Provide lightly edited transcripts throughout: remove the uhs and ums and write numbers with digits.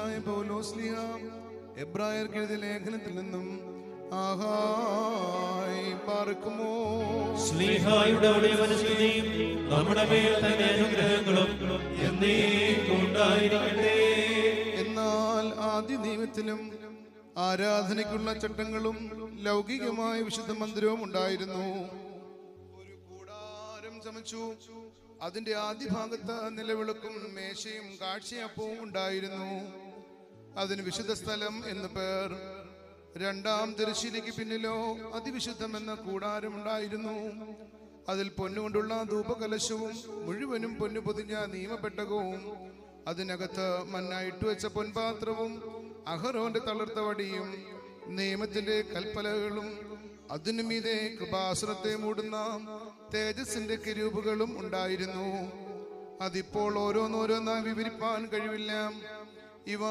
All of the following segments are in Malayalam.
പരിശുദ്ധനായ പൗലോസ്ലീഹ എബ്രായർക്ക് എഴുതിയ ലേഖനത്തിൽ നിന്നും ആഹായ് പാർക്കുമോ. ശ്ലീഹായുടെ ഉടയവനസ്തുതിയും നമ്മുടെ മേൽ തന്നെ അനുഗ്രഹങ്ങളും എന്നേക്കും ഉണ്ടായിരിക്കട്ടെ. എന്നാൽ ആദ്യ നിയമത്തിലും ആരാധനയ്ക്കുള്ള ചട്ടങ്ങളും ലൗകികമായ വിശുദ്ധ മന്ദിരവും ഉണ്ടായിരുന്നു. ഒരു കൂടാരം ചമച്ചു, അതിന്റെ ആദ്യ ഭാഗത്ത് നിലവിളക്കും മേശയും കാഴ്ചയപ്പവും ഉണ്ടായിരുന്നു. അതിന് വിശുദ്ധ സ്ഥലം എന്ന് പേർ. രണ്ടാം തിരശ്ശീലയ്ക്ക് പിന്നിലോ അതിവിശുദ്ധം എന്ന കൂടാരം ഉണ്ടായിരുന്നു. അതിൽ പൊന്നുകൊണ്ടുള്ള ധൂപകലശവും മുഴുവനും പൊന്നു പൊതിഞ്ഞ നിയമപ്പെട്ടകവും അതിനകത്ത് മന്ന ഇട്ടുവെച്ച പൊൻപാത്രവും അഹരോന്റെ തളർത്ത വടിയും നിയമത്തിന്റെ കൽപ്പലകളും അതിനു മീതെ കൃപാസനത്തെ മൂടുന്ന തേജസ്സിന്റെ കിരൂപുകളും ഉണ്ടായിരുന്നു. അതിപ്പോൾ ഓരോന്നോരോന്നായി വിവരിപ്പാൻ കഴിവില്ല. ഇവ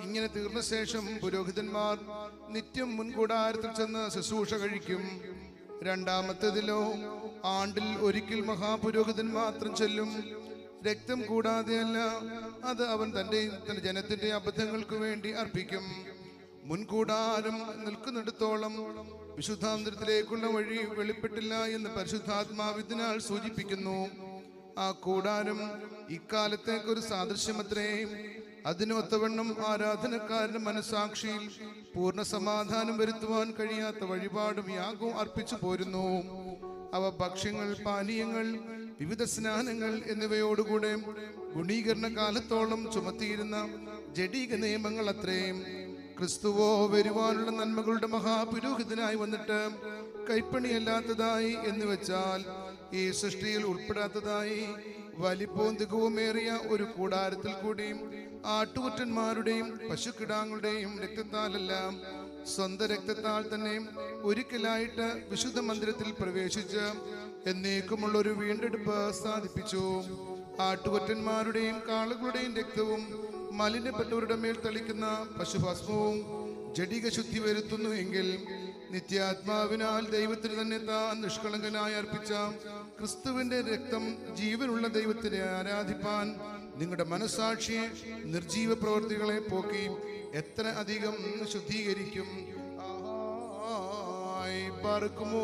ഇങ്ങനെ തീർന്ന ശേഷം പുരോഹിതന്മാർ നിത്യം മുൻകൂടാരത്തിൽ ചെന്ന് ശുശ്രൂഷ കഴിക്കും. രണ്ടാമത്തേതിലോ ആണ്ടിൽ ഒരിക്കൽ മഹാപുരോഹിതൻ മാത്രം ചെല്ലും. രക്തം കൂടാതെയല്ല, അത് അവൻ തന്റെ ജനത്തിന്റെ അബദ്ധങ്ങൾക്ക് വേണ്ടി അർപ്പിക്കും. മുൻകൂടാരം നിൽക്കുന്നിടത്തോളം വിശുദ്ധാന്തരത്തിലേക്കുള്ള വഴി വെളിപ്പെട്ടില്ല എന്ന് പരിശുദ്ധാത്മാവിനാൽ സൂചിപ്പിക്കുന്നു. ആ കൂടാരം ഇക്കാലത്തേക്കൊരു സാദൃശ്യമത്രേ. അതിനൊത്തവണ്ണം ആരാധനക്കാരന്റെ മനസാക്ഷിയിൽ പൂർണ്ണ സമാധാനം വരുത്തുവാൻ കഴിയാത്ത വഴിപാടും യാഗവും അർപ്പിച്ചു പോരുന്നു. അവ ഭക്ഷ്യങ്ങൾ, പാനീയങ്ങൾ, വിവിധ സ്നാനങ്ങൾ എന്നിവയോടുകൂടെ ഗുണീകരണ കാലത്തോളം ചുമത്തിയിരുന്ന ജഡീക നിയമങ്ങൾ അത്രയും. ക്രിസ്തുവോ വരുവാനുള്ള നന്മകളുടെ മഹാപുരോഹിതനായി വന്നിട്ട് കൈപ്പണിയല്ലാത്തതായി എന്ന് വെച്ചാൽ ഈ സൃഷ്ടിയിൽ ഉൾപ്പെടാത്തതായി വലിപ്പവും തികവുമേറിയ ഒരു കൂടാരത്തിൽ കൂടിയും ആട്ടുകുറ്റന്മാരുടെയും പശുക്കിടാങ്ങളുടെയും രക്തത്താലല്ല, സ്വന്തം രക്തത്താൽ തന്നെ ഒരിക്കലായിട്ട് വിശുദ്ധ മന്ദിരത്തിൽ പ്രവേശിച്ച് എന്നേക്കുമുള്ള ഒരു വീണ്ടെടുപ്പ് സാധിപ്പിച്ചു. ആട്ടുകൊറ്റന്മാരുടെയും കാളുകളുടെയും രക്തവും മലിനപ്പെട്ടവരുടെ മേൽ തളിക്കുന്ന പശുഭസ്മവും ജഡിക ശുദ്ധി വരുത്തുന്നു എങ്കിൽ നിത്യാത്മാവിനാൽ ദൈവത്തിന് തന്നെ താൻ നിഷ്കളങ്കനായി അർപ്പിച്ച ക്രിസ്തുവിന്റെ രക്തം ജീവനുള്ള ദൈവത്തിനെ ആരാധിപ്പാൻ നിങ്ങളുടെ മനസാക്ഷിയെ നിർജീവ പ്രവർത്തികളെ പോക്കി എത്ര അധികം ശുദ്ധീകരിക്കും.